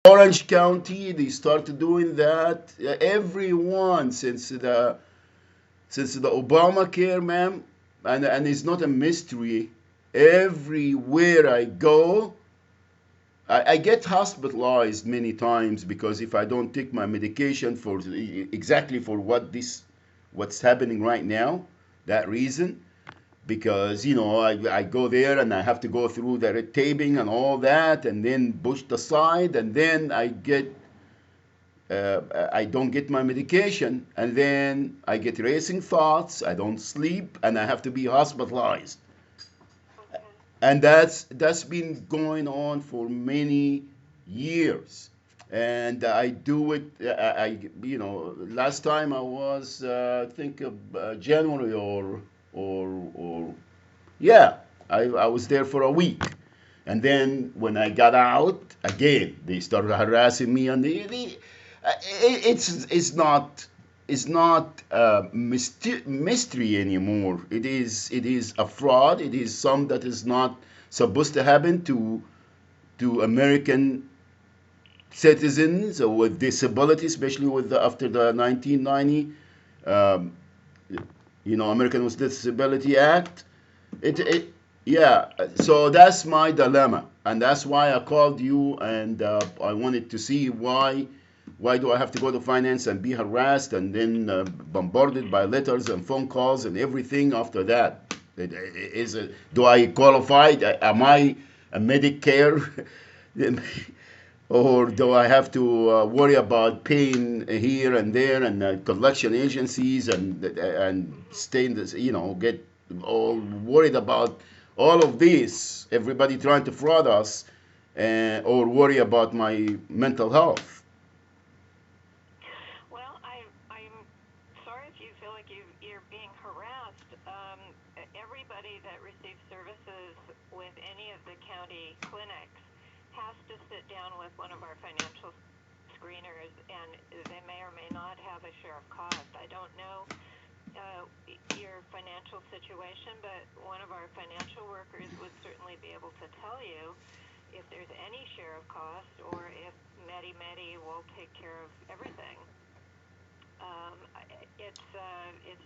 Orange County, they started doing that. Everyone since the Obamacare, ma'am, and it's not a mystery. Everywhere I go, I get hospitalized many times because if I don't take my medication for exactly for what's happening right now, that reason, because I go there and I have to go through the red taping and all that, and then pushed aside, and then I don't get my medication, and then I get racing thoughts. I don't sleep, and I have to be hospitalized. Okay. And that's been going on for many years. And I do it. Last time I was, I think, January or yeah, I was there for a week. And then when I got out again, they started harassing me, and it's not mystery anymore. It is a fraud. It is some that is not supposed to happen to American citizens with disability, especially after the 1990 um, American with Disability Act. It yeah. So that's my dilemma, and that's why I called you, and I wanted to see why do I have to go to finance and be harassed and then bombarded by letters and phone calls and everything after that? Do I qualify? Am I a Medicare? Or do I have to worry about paying here and there and collection agencies and stay in this, get all worried about all of this, everybody trying to fraud us, or worry about my mental health? Well, I'm sorry if you feel like you're being harassed. Everybody that receives services with any of the county clinics has to sit down with one of our financial screeners, and they may or may not have a share of cost. I don't know your financial situation, but one of our financial workers would certainly be able to tell you if there's any share of cost or if Medi Medi will take care of everything. Um, it's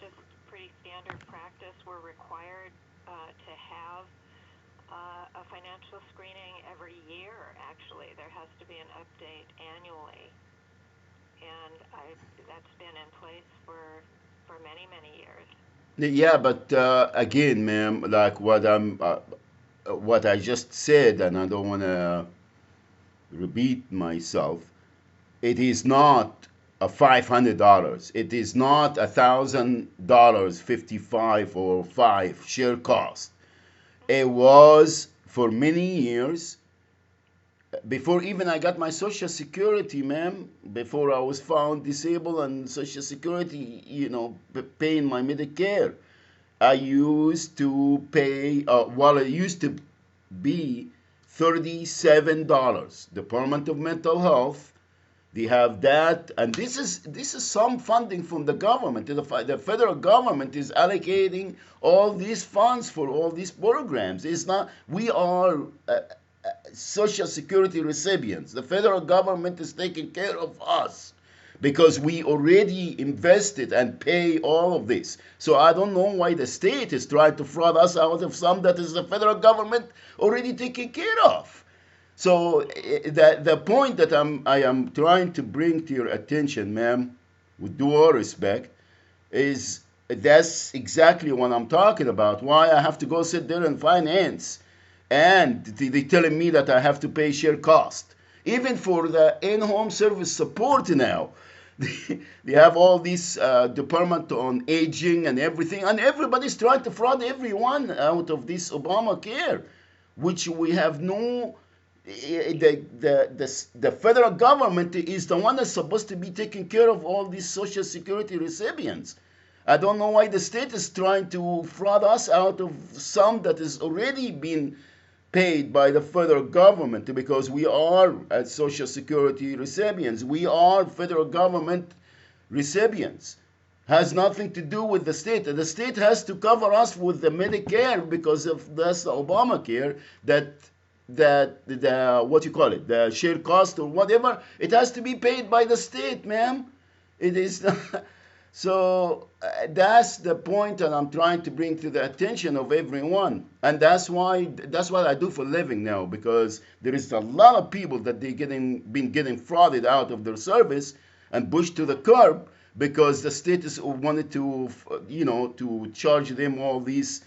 just pretty standard practice. We're required to have a financial screening every year. Actually, there has to be an update annually, and that's been in place for many years. Yeah, but again, ma'am, like what I just said, and I don't want to repeat myself. It is not a $500. It is not $1,000, 55 or 5 share cost. It Hmm. was for many years before even I got my Social Security, ma'am. Before I was found disabled and Social Security, paying my Medicare. I used to pay, it used to be $37. Department of Mental Health, they have that, and this is some funding from the government. The federal government is allocating all these funds for all these programs. It's not we are Social Security recipients. The federal government is taking care of us because we already invested and pay all of this. So I don't know why the state is trying to fraud us out of some that is the federal government already taking care of. So the point that I am trying to bring to your attention, ma'am, with due all respect, is that's exactly what I'm talking about. Why I have to go sit there and finance, and they telling me that I have to pay share cost, even for the in-home service support now. They have all these department on aging and everything, and everybody's trying to fraud everyone out of this Obamacare, which we have no. The federal government is the one that's supposed to be taking care of all these social security recipients. I don't know why the state is trying to fraud us out of some that is already been paid by the federal government, because we are as social security recipients. We are federal government recipients. Has nothing to do with the state. The state has to cover us with the Medicare because of that's the Obamacare that that the what you call it, the share cost or whatever, it has to be paid by the state, ma'am. It is so that's the point that I'm trying to bring to the attention of everyone, and that's what I do for a living now, because there is a lot of people that they been getting frauded out of their service and pushed to the curb because the state is wanted to to charge them all these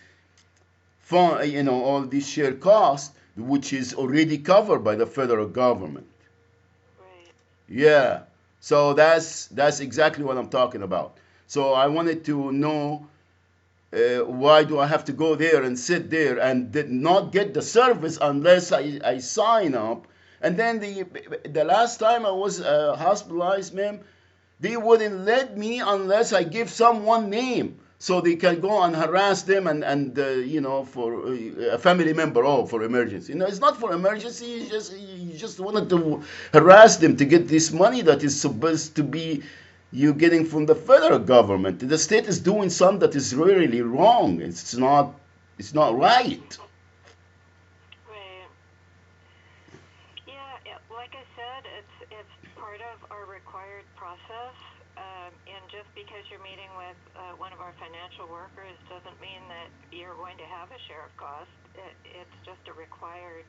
fund, all these share costs, which is already covered by the federal government. Right. Yeah. So that's exactly what I'm talking about. So I wanted to know why do I have to go there and sit there and not get the service unless I sign up? And then the last time I was hospitalized, ma'am, they wouldn't let me unless I give someone name so they can go and harass them and for a family member, oh, for emergency. It's not for emergency. You just wanted to harass them to get this money that is supposed to be you getting from the federal government. The state is doing something that is really wrong. It's not right. Right. Yeah, like I said, it's part of our required process. And just because you're meeting with one of our financial workers doesn't mean that you're going to have a share of cost. It's just a required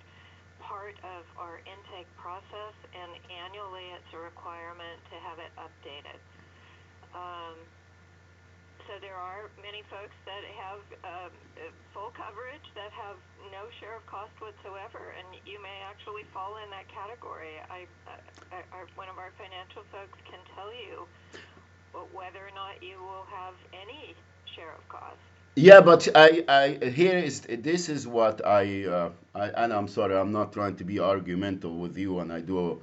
part of our intake process, and annually it's a requirement to have it updated. Um, so there are many folks that have full coverage that have no share of cost whatsoever, and you may actually fall in that category. One of our financial folks can tell you whether or not you will have any share of cost. Yeah, but this is what and I'm sorry, I'm not trying to be argumentative with you, and I do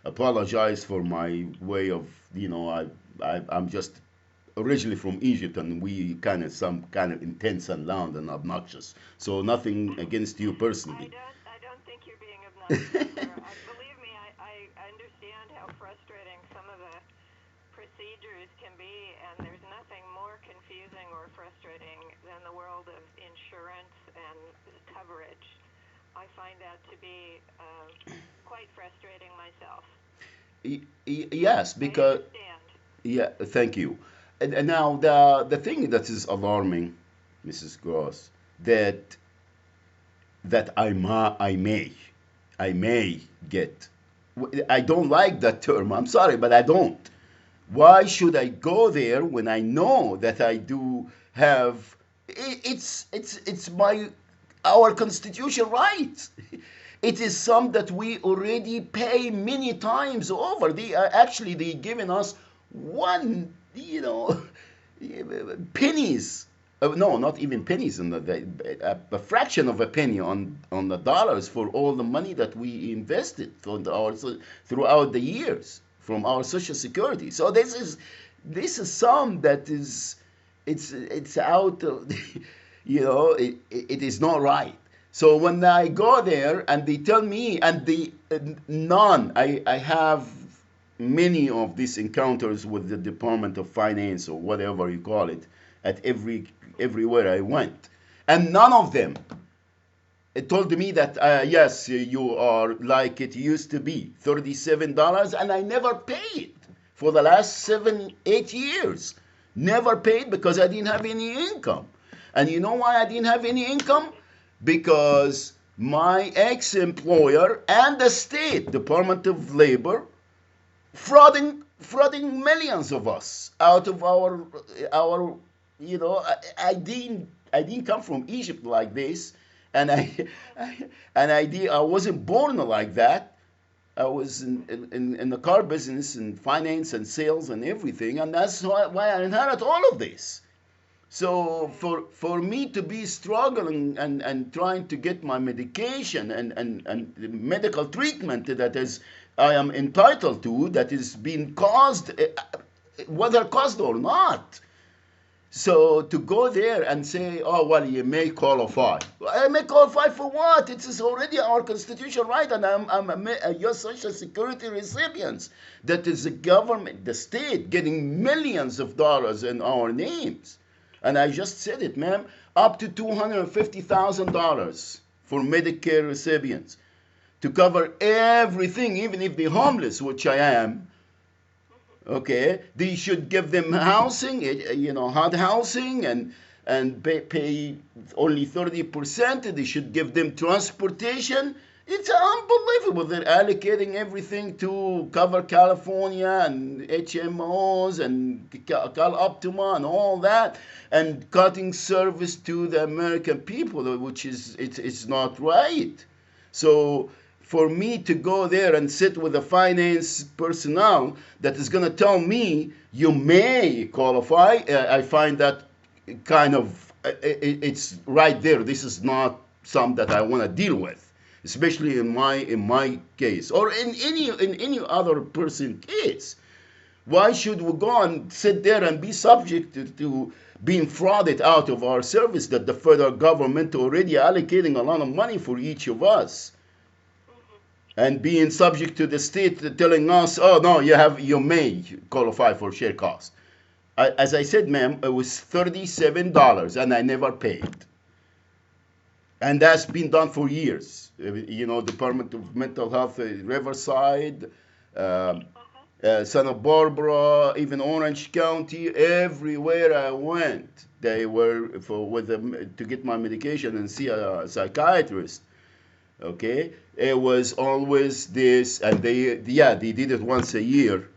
apologize for my way of, I'm just originally from Egypt, and we kind of some kind of intense and loud and obnoxious. So nothing against you personally. I don't think you're being obnoxious, sir. Believe me, I understand how frustrating some of the procedures can be, and there's nothing more confusing or frustrating than the world of insurance and coverage. I find that to be quite frustrating myself. Yes, I because understand. yeah, thank you. And now the thing that is alarming, Mrs. Gross, that I may get. I don't like that term. I'm sorry, but I don't. Why should I go there when I know that I do have? It's my our constitutional right. It is some that we already pay many times over. They given us one, pennies. No, not even pennies, a fraction of a penny on the dollars for all the money that we invested throughout the years from our social security. So this is some that is it's out of it is not right. So when I go there and they tell me, and the none, I have many of these encounters with the Department of Finance or whatever you call it at everywhere I went, and none of them it told me that yes, you are like it used to be, $37, and I never paid for the last 7 8 years. Never paid because I didn't have any income. And you know why I didn't have any income? Because my ex-employer and the state Department of Labor frauding millions of us out of our I didn't come from Egypt like this, and I wasn't born like that. I was in the car business and finance and sales and everything, and that's why I inherit all of this. So for me to be struggling and trying to get my medication and medical treatment that is I am entitled to, that is being caused, whether caused or not. So to go there and say, oh, well, you may qualify. I may qualify for what? It is already our constitutional right, and I'm a your social security recipient. That is the government, the state, getting millions of dollars in our names. And I just said it, ma'am, up to $250,000 for Medicare recipients. to cover everything, even if they're homeless, which I am. Okay, they should give them housing, hard housing, and pay only 30%. They should give them transportation. It's unbelievable. They're allocating everything to cover California and HMOs and Cal Optima and all that, and cutting service to the American people, which is it's not right. So for me to go there and sit with a finance personnel that is going to tell me you may qualify, I find that kind of it's right there. This is not something that I want to deal with, especially in my case or in any other person case. Why should we go and sit there and be subject to being frauded out of our service that the federal government already allocating a lot of money for each of us, and being subject to the state telling us, oh no, you may qualify for share cost. As I said, ma'am, it was $37 and I never paid. And that's been done for years. Department of Mental Health, Riverside, Santa Barbara, even Orange County, everywhere I went, they were with them to get my medication and see a psychiatrist. Okay, it was always this, and they did it once a year,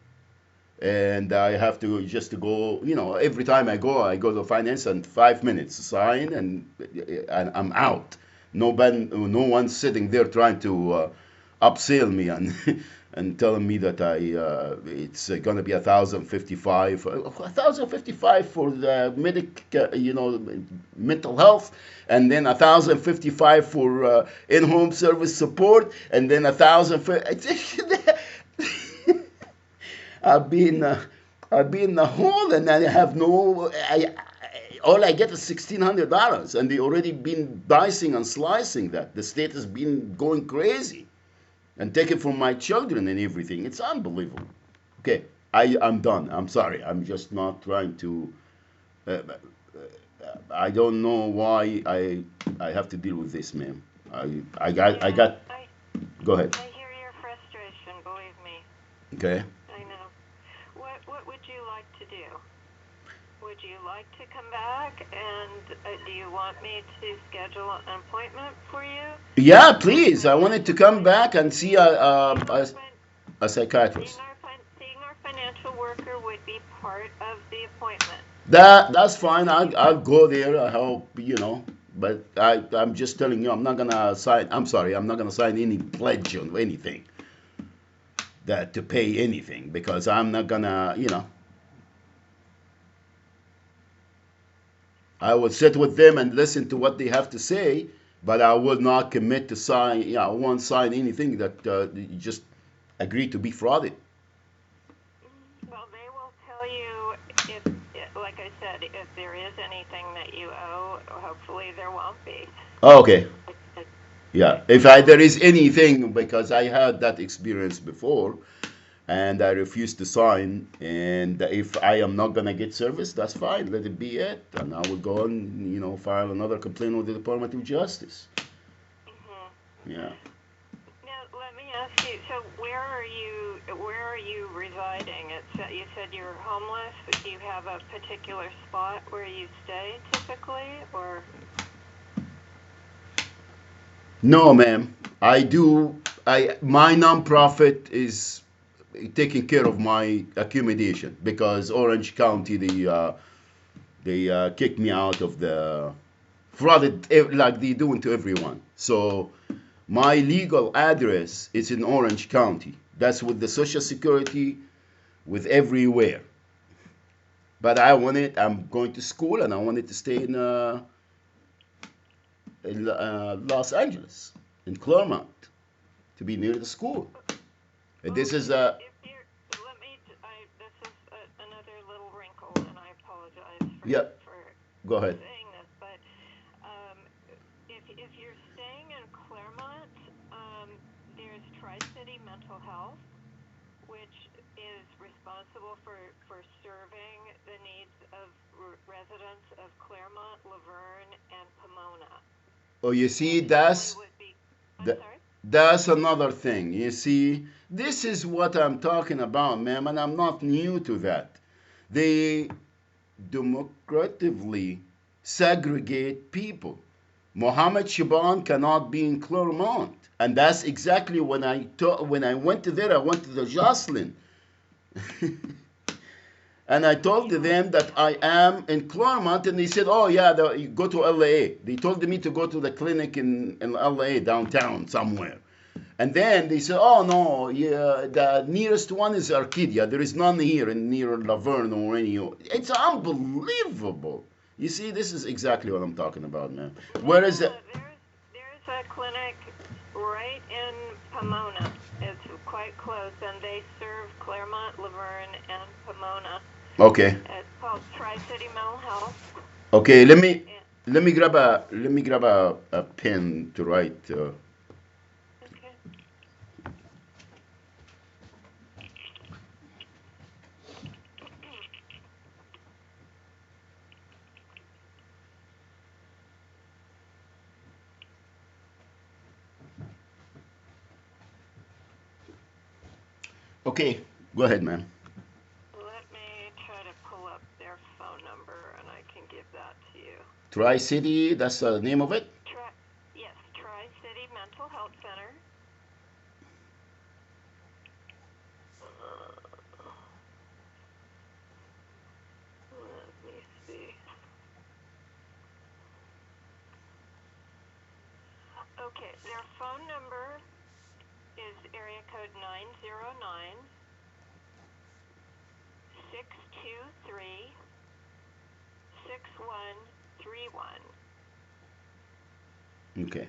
and I have to just to go. Every time I go to finance and 5 minutes sign, and I'm out. No one sitting there trying to upsell me and and telling me that it's going to be 1,055 for the mental health, and then 1,055 for in-home service support, and then 1,000 I've been I've been in the hole, and I have no. All I get is $1,600, and they already been dicing and slicing that. The state has been going crazy and taking from my children and everything. It's unbelievable. Okay, I'm done. I'm sorry. I'm just not trying to. Uh, I don't know why I have to deal with this, ma'am. I got. Yeah, Go ahead. I hear your frustration, believe me. Okay. I know. What would you like to do? Would you like to come back, and do you want me to schedule an appointment for you? Yeah, please. I wanted to come back and see Seeing our, fin- a seeing psychiatrist. our financial worker would be part of the appointment. That's fine. I'll go there. I hope But I'm just telling you, I'm not gonna sign. I'm sorry. I'm not gonna sign any pledge on anything that to pay anything, because I'm not gonna. I will sit with them and listen to what they have to say, but I will not commit to sign. I won't sign anything that you just agree to be frauded. Well, they will tell you like I said, if there is anything that you owe, hopefully there won't be. Okay. It, Yeah. If there is anything, because I had that experience before, and I refuse to sign. And if I am not gonna get service, that's fine. Let it be it, and I will go and file another complaint with the Department of Justice. mhm. Yeah. Now, let me ask you. So, where are you residing? You said you're homeless. Do you have a particular spot where you stay typically, or? No, ma'am. I do. My nonprofit is taking care of my accommodation, because Orange County they kicked me out of the frauded, like they doing to everyone. So my legal address is in Orange County. That's with the Social Security, with everywhere. But I'm going to school, and I wanted to stay in Los Angeles, in Claremont, to be near the school. And this is If you're, let me. This is another little wrinkle, and I apologize yeah. for Go ahead. saying this, but um, if you're staying in Claremont, there's Tri City Mental Health, which is responsible for serving the needs of residents of Claremont, Laverne, and Pomona. Oh, you And see, so we that's would be. I'm the sorry. That's another thing. You see, this is what I'm talking about, ma'am, and I'm not new to that. They democratically segregate people. Mohammed Shaban cannot be in Claremont, and that's exactly when I went to there. I went to the Jocelyn, and I told them that I am in Claremont, and they said, "Oh yeah, you go to LA." They told me to go to the clinic in LA downtown somewhere. And then they said, "Oh no, yeah, the nearest one is Arcadia. There is none here in near Laverne or any." It's unbelievable. You see, this is exactly what I'm talking about, man. Where is it? Yeah, there's a clinic right in Pomona. It's quite close, and they serve Claremont, Laverne, and Pomona. Okay, It's called Tri City Mental Health. okay. And, Let me grab a pen to write. okay. Okay, go ahead, man. Let me try to pull up their phone number, and I can give that to you. Tri City. That's the name of it. Tri, yes, Tri City Mental Health Center. Let me see. Okay, their phone number is area code 909 623 6131. Okay.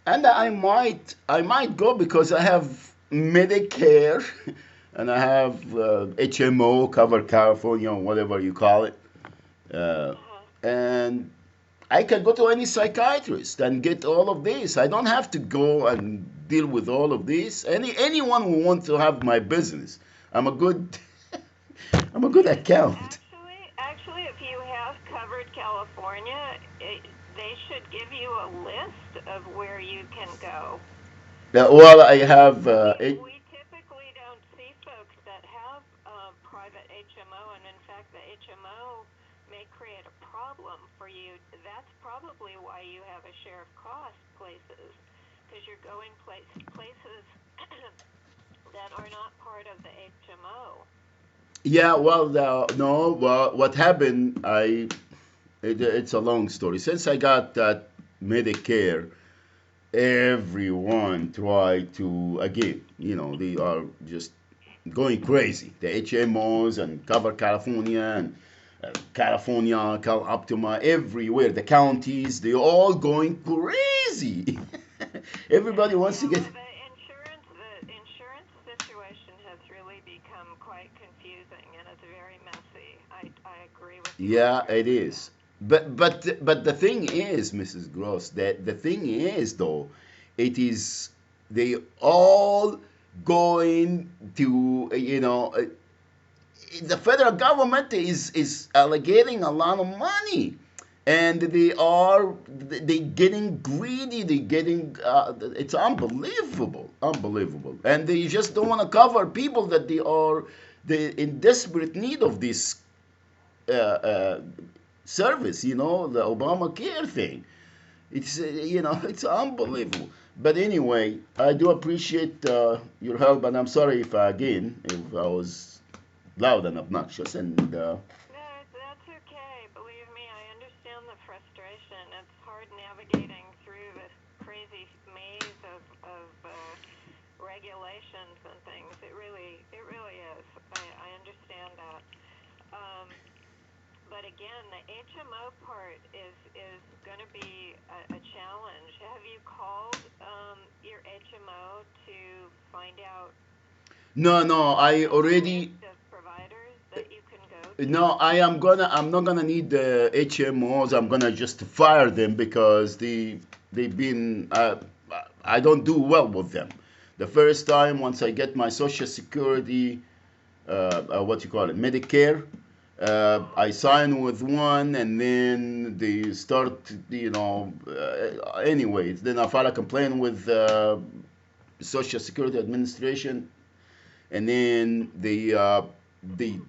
And I might go because I have Medicare and I have HMO, Cover California, or whatever you call it, uh, Uh-huh. and I can go to any psychiatrist and get all of this. I don't have to go and deal with all of this. Anyone who wants to have my business, I'm a good I'm a good account. Actually, if you have covered California, they should give you a list of where you can go. Well, I have We typically don't see folks that have private HMO, and in fact, the HMO may create a problem for you. That's probably why you have a share of cost places, because you're going places that are not part of the HMO. yeah. Well, no. Well, what happened? It's a long story. Since I got that Medicare, everyone tried to again. They are just going crazy. The HMOs and Cover California and California, Cal Optima, everywhere. The counties, they all going crazy. Everybody wants to Yeah, get. well, the insurance situation has really become quite confusing, and it's very messy. I agree with you Yeah, it 100%. is. But the thing is, Mrs. Gross, that the thing is though, it is they all going to the federal government is allocating a lot of money, and they getting greedy. They getting it's unbelievable, unbelievable, and they just don't want to cover people that they in desperate need of this uh, service, the Obamacare thing. It's unbelievable. But anyway, I do appreciate your help, and I'm sorry if I was loud and obnoxious. And No, that's okay. Believe me, I understand the frustration. It's hard navigating through this crazy maze of regulations and things. It really is. I understand that. Um, but again, the HMO part is going to be a challenge. Have you called your HMO to find out no, I a already list of providers that you can go to? no, I'm not gonna need the HMOs. I'm gonna just fire them because they've been I don't do well with them. The first time once I get my Social Security, what you call it, Medicare. I sign with one, and then they start, anyways. Then I file a complaint with Social Security Administration, and then they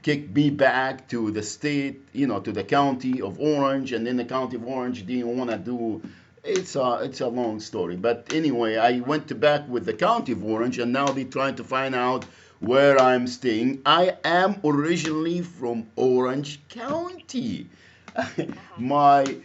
kick me back to the state, to the county of Orange, and then the county of Orange didn't want to do. It's a long story, but anyway, I went to back with the county of Orange, and now they're trying to find out where I'm staying. I am originally from Orange County. my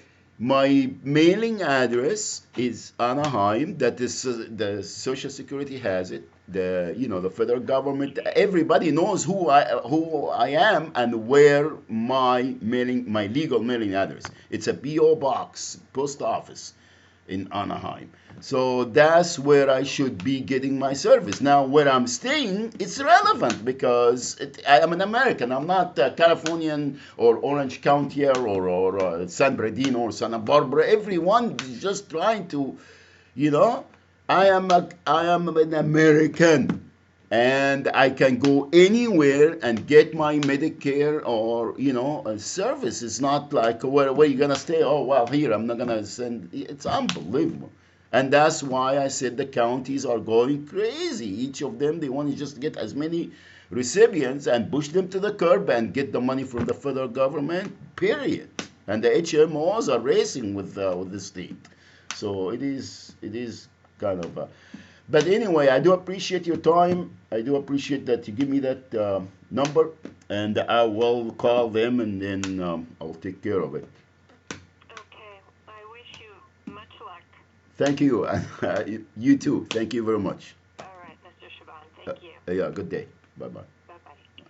my mailing address is Anaheim. That is the Social Security has it. The federal government. Everybody knows who I am and where my legal mailing address. It's a PO box, post office in Anaheim. So that's where I should be getting my service. Now, where I'm staying, it's relevant because I am an American. I'm not Californian or Orange County or San Bernardino or Santa Barbara. Everyone is just trying to, you know, I am an American, and I can go anywhere and get my Medicare or a service. It's not like where you gonna stay. Oh well, here I'm not gonna send. It's unbelievable, and that's why I said the counties are going crazy. Each of them they want to just get as many recipients and push them to the curb and get the money from the federal government. Period. And the HMOs are racing with the state. So it is kind of. But anyway, I do appreciate your time. I do appreciate that you give me that number, and I will call them, and then I'll take care of it. Okay. I wish you much luck. Thank you. You too. Thank you very much. All right, Mr. Shaban. Thank you. Yeah, good day. Bye bye.